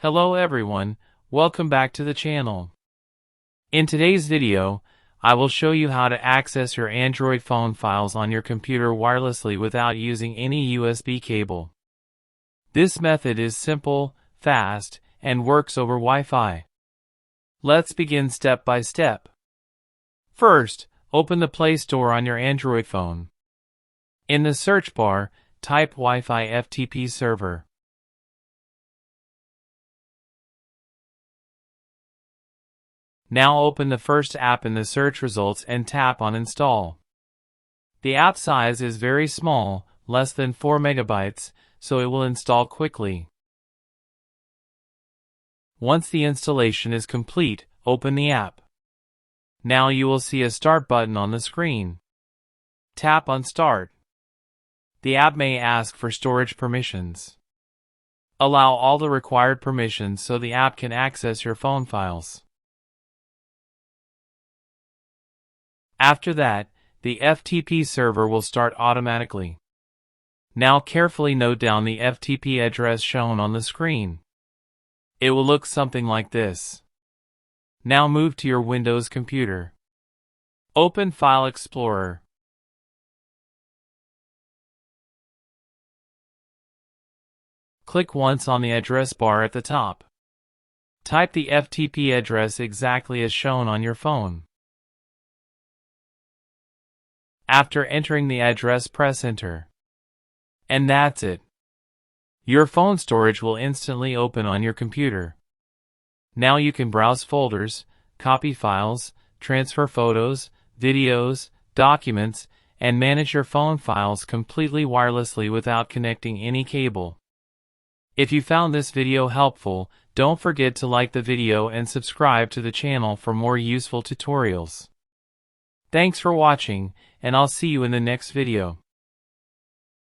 Hello everyone, welcome back to the channel. In today's video, I will show you how to access your Android phone files on your computer wirelessly without using any USB cable. This method is simple, fast, and works over Wi-Fi. Let's begin step by step. First, open the Play Store on your Android phone. In the search bar, type Wi-Fi FTP Server. Now open the first app in the search results and tap on Install. The app size is very small, less than 4 megabytes, so it will install quickly. Once the installation is complete, open the app. Now you will see a Start button on the screen. Tap on Start. The app may ask for storage permissions. Allow all the required permissions so the app can access your phone files. After that, the FTP server will start automatically. Now carefully note down the FTP address shown on the screen. It will look something like this. Now move to your Windows computer. Open File Explorer. Click once on the address bar at the top. Type the FTP address exactly as shown on your phone. After entering the address, press Enter. And that's it. Your phone storage will instantly open on your computer. Now you can browse folders, copy files, transfer photos, videos, documents, and manage your phone files completely wirelessly without connecting any cable. If you found this video helpful, don't forget to like the video and subscribe to the channel for more useful tutorials. Thanks for watching, and I'll see you in the next video.